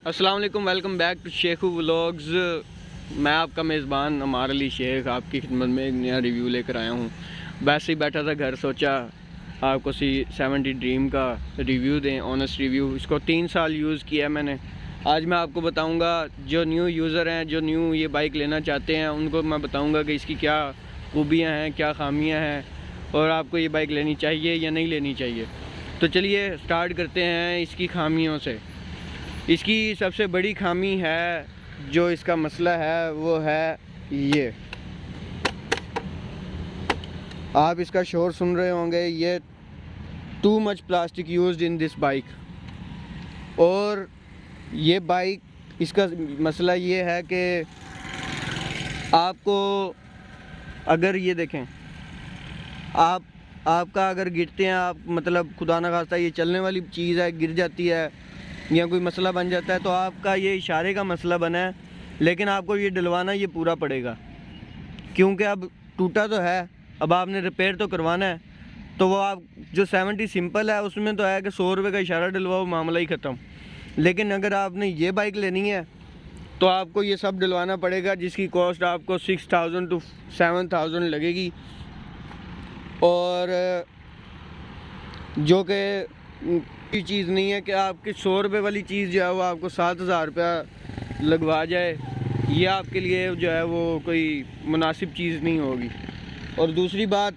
अस्सलाम वालेकुम, welcome back to Shekhu vlogs. मैं आपका मेज़बान अमार अली शेख आपकी खिदमत में एक नया रिव्यू लेकर आया हूँ। वैसे ही बैठा था घर, सोचा आपको C70 ड्रीम का रिव्यू दें, ऑनेस्ट रिव्यू। इसको 3 साल यूज़ किया मैंने। आज मैं आपको बताऊँगा, जो न्यू यूज़र हैं, जो न्यू ये बाइक लेना चाहते हैं, उनको मैं बताऊँगा कि इसकी क्या खूबियाँ हैं, क्या खामियाँ हैं और आपको ये बाइक लेनी चाहिए या नहीं लेनी चाहिए। तो चलिए स्टार्ट करते हैं इसकी खामियों से। इसकी सबसे बड़ी खामी है, जो इसका मसला है वो है ये। आप इसका शोर सुन रहे होंगे, ये too much plastic used in this bike. और ये बाइक, इसका मसला ये है कि आपको अगर ये देखें, आपका अगर गिरते हैं आप, मतलब खुदा ना खास्ता ये चलने वाली चीज़ है, गिर जाती है या कोई मसला बन जाता है, तो आपका ये इशारे का मसला बना है, लेकिन आपको ये डलवाना ये पूरा पड़ेगा, क्योंकि अब टूटा तो है, अब आपने रिपेयर तो करवाना है। तो वो आप जो 70 सिंपल है उसमें तो है कि 100 रुपये का इशारा डलवाओ, मामला ही ख़त्म। लेकिन अगर आपने ये बाइक लेनी है तो आपको ये सब डलवाना पड़ेगा, जिसकी कॉस्ट आपको 6000 to 7000 लगेगी। और जो कि चीज़ नहीं है कि आपकी 100 रुपये वाली चीज़ जो है वो आपको 7000 रुपया लगवा जाए, ये आपके लिए जो है वो कोई मुनासिब चीज़ नहीं होगी। और दूसरी बात,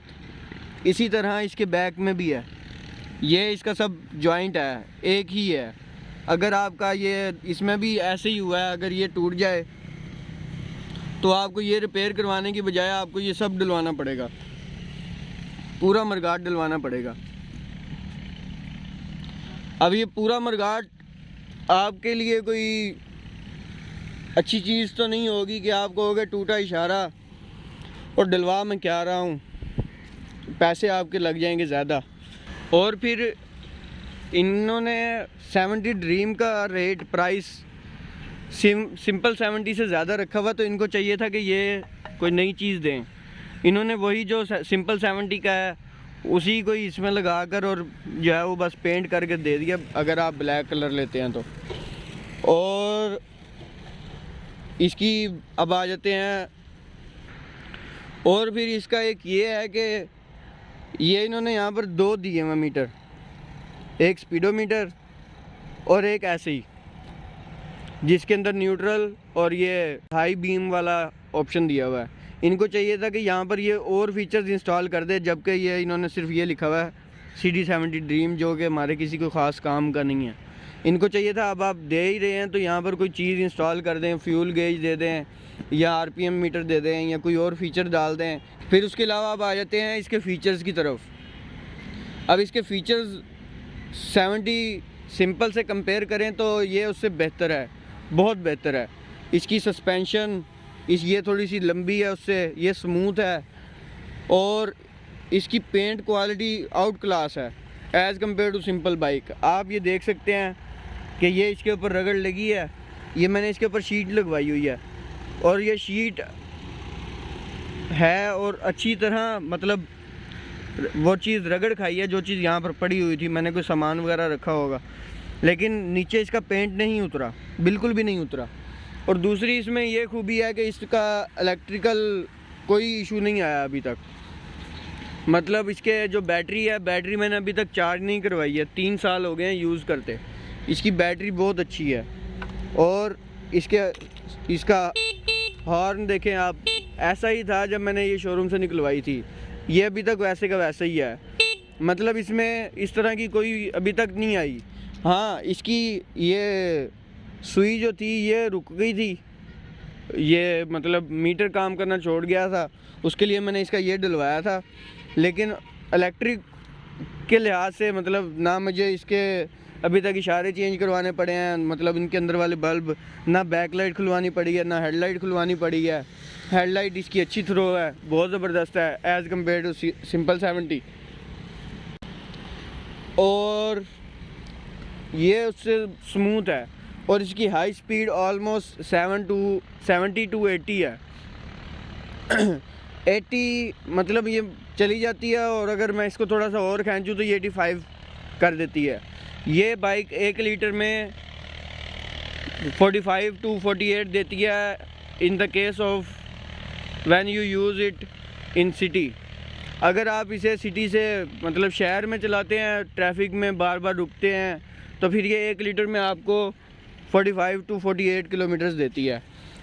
इसी तरह इसके बैक में भी है, ये इसका सब जॉइंट है, एक ही है। अगर आपका ये इसमें भी ऐसे ही हुआ है, अगर ये टूट जाए तो आपको ये रिपेयर करवाने की बजाय आपको ये सब डलवाना पड़ेगा, पूरा मरगाट डलवाना पड़ेगा। अब ये पूरा मरगाट आपके लिए कोई अच्छी चीज़ तो नहीं होगी कि आप कहोगे टूटा इशारा और डलवा मैं क्या रहा हूँ, पैसे आपके लग जाएंगे ज़्यादा। और फिर इन्होंने 70 ड्रीम का रेट प्राइस सिंपल 70 से ज़्यादा रखा हुआ, तो इनको चाहिए था कि ये कोई नई चीज़ दें। इन्होंने वही जो सिंपल 70 का है उसी को इसमें लगा कर और जो है वो बस पेंट करके दे दिया, अगर आप ब्लैक कलर लेते हैं तो। और इसकी अब आ जाते हैं, और फिर इसका एक ये है कि ये इन्होंने यहाँ पर 2 दिए हुए मीटर, एक स्पीडोमीटर और एक ऐसे ही, जिसके अंदर न्यूट्रल और ये हाई बीम वाला ऑप्शन दिया हुआ है। इनको चाहिए था कि यहाँ पर ये और फीचर्स इंस्टॉल कर दे, जबकि ये इन्होंने सिर्फ ये लिखा हुआ है CD70 ड्रीम, जो कि हमारे किसी को ख़ास काम का नहीं है। इनको चाहिए था, अब आप दे ही रहे हैं तो यहाँ पर कोई चीज़ इंस्टॉल कर दें, फ्यूल गेज दे दें या RPM मीटर दे दें या कोई और फीचर डाल दें। फिर उसके अलावा आप आ जाते हैं इसके फ़ीचर्स की तरफ। अब इसके फ़ीचर्स 70 सिंपल से कंपेयर करें तो ये उससे बेहतर है, बहुत बेहतर है। इसकी सस्पेंशन ये थोड़ी सी लंबी है, उससे ये स्मूथ है, और इसकी पेंट क्वालिटी आउट क्लास है as compare to simple bike. आप ये देख सकते हैं कि ये इसके ऊपर रगड़ लगी है, ये मैंने इसके ऊपर शीट लगवाई हुई है, और ये शीट है और अच्छी तरह, मतलब वो चीज़ रगड़ खाई है जो चीज़ यहाँ पर पड़ी हुई थी, मैंने कोई सामान वगैरह रखा होगा, लेकिन नीचे इसका पेंट नहीं उतरा, बिल्कुल भी नहीं उतरा। और दूसरी इसमें ये खूबी है कि इसका इलेक्ट्रिकल कोई इशू नहीं आया अभी तक। मतलब इसके जो बैटरी है, बैटरी मैंने अभी तक चार्ज नहीं करवाई है, 3 साल हो गए हैं यूज़ करते। इसकी बैटरी बहुत अच्छी है। और इसका हॉर्न देखें आप, ऐसा ही था जब मैंने ये शोरूम से निकलवाई थी, ये अभी तक वैसे का वैसा ही है। मतलब इसमें इस तरह की कोई अभी तक नहीं आई। हाँ, इसकी ये सुई जो थी ये रुक गई थी, ये मतलब मीटर काम करना छोड़ गया था, उसके लिए मैंने इसका ये डलवाया था। लेकिन इलेक्ट्रिक के लिहाज से, मतलब ना मुझे इसके अभी तक इशारे चेंज करवाने पड़े हैं, मतलब इनके अंदर वाले बल्ब, ना बैक लाइट खुलवानी पड़ी है, ना हेडलाइट खुलवानी पड़ी है। हेडलाइट इसकी अच्छी थ्रो है, बहुत ज़बरदस्त है एज़ कम्पेयर टू सिंपल 70। और ये उससे स्मूथ है, और इसकी हाई स्पीड ऑलमोस्ट 70 to 80 है। 80 मतलब ये चली जाती है, और अगर मैं इसको थोड़ा सा और खींचूँ तो ये 85 कर देती है। ये बाइक 1 लीटर में 45 to 48 देती है in the case of when you use it in city. अगर आप इसे सिटी से मतलब शहर में चलाते हैं, ट्रैफिक में बार बार रुकते हैं, तो फिर ये 1 लीटर में आपको 45 to 48 किलोमीटर्स देती है।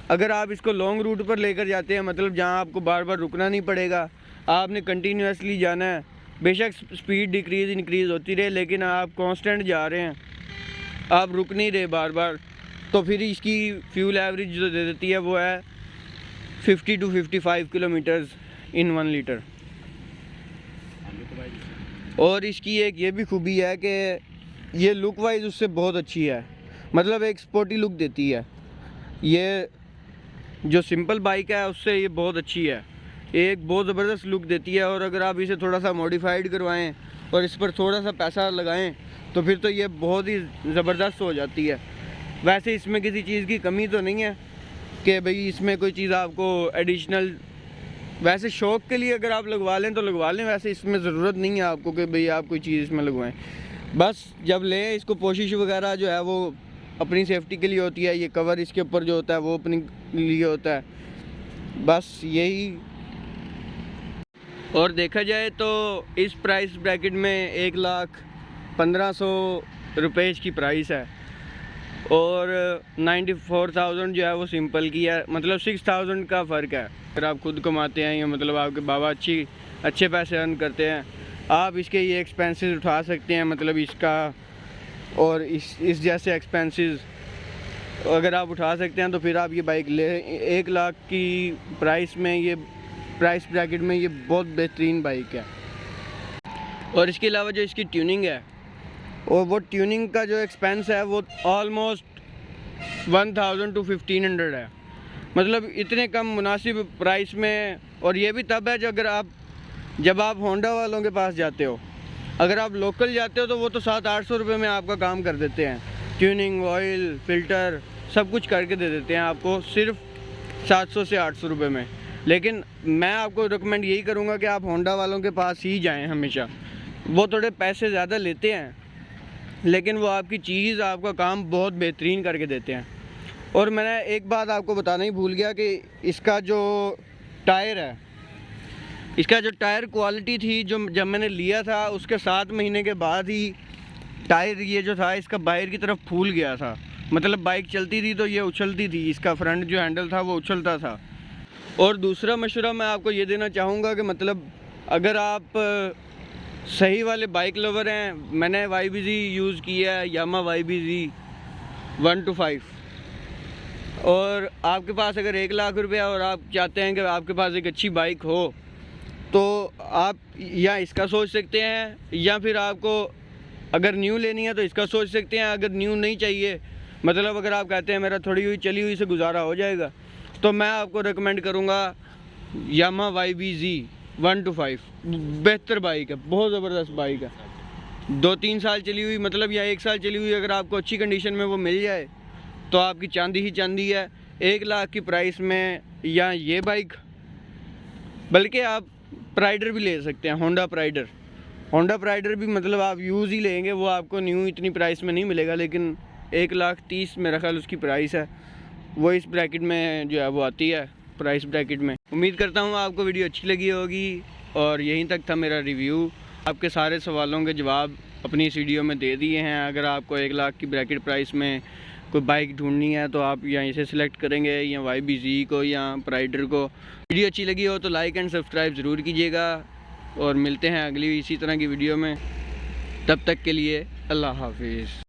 अगर आप इसको लॉन्ग रूट पर लेकर जाते हैं, मतलब जहाँ आपको बार बार रुकना नहीं पड़ेगा, आपने कंटिन्यूसली जाना है, बेशक स्पीड डिक्रीज़ इंक्रीज़ होती रहे, लेकिन आप कांस्टेंट जा रहे हैं, आप रुक नहीं रहे बार बार, तो फिर इसकी फ्यूल एवरेज जो दे देती है वो है 50 to 55 किलोमीटर्स इन 1 लीटर। और इसकी एक ये भी खूबी है कि ये लुक वाइज उससे बहुत अच्छी है, मतलब एक स्पोर्टी लुक देती है। ये जो सिंपल बाइक है उससे ये बहुत अच्छी है, एक बहुत ज़बरदस्त लुक देती है। और अगर आप इसे थोड़ा सा मॉडिफाइड करवाएं और इस पर थोड़ा सा पैसा लगाएं तो फिर तो ये बहुत ही ज़बरदस्त हो जाती है। वैसे इसमें किसी चीज़ की कमी तो नहीं है कि भाई इसमें कोई चीज़ आपको एडिशनल, वैसे शौक़ के लिए अगर आप लगवा लें तो लगवा लें, वैसे इसमें ज़रूरत नहीं है आपको कि भाई आप कोई चीज़ इसमें लगवाएं। बस जब लें इसको पोशिश वगैरह जो है वो अपनी सेफ्टी के लिए होती है, ये कवर इसके ऊपर जो होता है वो अपने लिए होता है, बस यही। और देखा जाए तो इस प्राइस ब्रैकेट में 1,15,000 रुपये की प्राइस है और 94,000 जो है वो सिंपल की है, मतलब 6,000 का फ़र्क है। अगर आप खुद कमाते हैं या मतलब आपके बाबा अच्छे पैसे अर्न करते हैं, आप इसके ये एक्सपेंसेस उठा सकते हैं, मतलब इसका और इस जैसे एक्सपेंसेस अगर आप उठा सकते हैं तो फिर आप ये बाइक ले। 1 लाख की प्राइस में, ये प्राइस ब्रैकेट में ये बहुत बेहतरीन बाइक है। और इसके अलावा जो इसकी ट्यूनिंग है, और वो ट्यूनिंग का जो एक्सपेंस है वो ऑलमोस्ट 1,000 to 1,500 है, मतलब इतने कम मुनासिब प्राइस में। और ये भी तब है जब आप होंडा वालों के पास जाते हो। अगर आप लोकल जाते हो तो वो तो 700-800 रुपये में आपका काम कर देते हैं, ट्यूनिंग, ऑयल, फ़िल्टर सब कुछ करके दे देते हैं आपको सिर्फ 700 से 800 रुपये में। लेकिन मैं आपको रिकमेंड यही करूँगा कि आप होंडा वालों के पास ही जाएं हमेशा। वो थोड़े पैसे ज़्यादा लेते हैं लेकिन वो आपकी चीज़, आपका काम बहुत बेहतरीन करके देते हैं। और मैंने एक बात आपको बताना ही भूल गया कि इसका जो टायर है, इसका जो टायर क्वालिटी थी, जो जब मैंने लिया था उसके 7 महीने के बाद ही टायर ये जो था इसका बाहर की तरफ फूल गया था, मतलब बाइक चलती थी तो ये उछलती थी, इसका फ्रंट जो हैंडल था वो उछलता था। और दूसरा मशवरा मैं आपको ये देना चाहूँगा कि मतलब अगर आप सही वाले बाइक लवर हैं, मैंने YBZ यूज़ किया है, यामा YBZ 125, और आपके पास अगर 1 लाख रुपया और आप चाहते हैं कि आपके पास एक अच्छी बाइक हो तो आप या इसका सोच सकते हैं, या फिर आपको अगर न्यू लेनी है तो इसका सोच सकते हैं। अगर न्यू नहीं चाहिए, मतलब अगर आप कहते हैं मेरा थोड़ी हुई चली हुई से गुजारा हो जाएगा, तो मैं आपको रेकमेंड करूँगा यामा YBZ 125। बेहतर बाइक है, बहुत ज़बरदस्त बाइक है। 2-3 साल चली हुई, मतलब या 1 साल चली हुई, अगर आपको अच्छी कंडीशन में वो मिल जाए तो आपकी चांदी ही चांदी है। 1 लाख की प्राइस में या ये बाइक, बल्कि आप प्राइडर भी ले सकते हैं, होंडा प्राइडर भी, मतलब आप यूज़ ही लेंगे, वो आपको न्यू इतनी प्राइस में नहीं मिलेगा, लेकिन 1,30,000 मेरा ख्याल उसकी प्राइस है, वो इस ब्रैकेट में जो है वो आती है प्राइस ब्रैकेट में। उम्मीद करता हूँ आपको वीडियो अच्छी लगी होगी, और यहीं तक था मेरा रिव्यू। आपके सारे सवालों के जवाब अपनी इस वीडियो में दे दिए हैं। अगर आपको 1 लाख की ब्रैकेट प्राइस में कोई बाइक ढूंढनी है तो आप यहीं से सिलेक्ट करेंगे, या YBZ को या प्राइडर को। वीडियो अच्छी लगी हो तो लाइक एंड सब्सक्राइब ज़रूर कीजिएगा, और मिलते हैं अगली इसी तरह की वीडियो में। तब तक के लिए अल्लाह हाफिज़।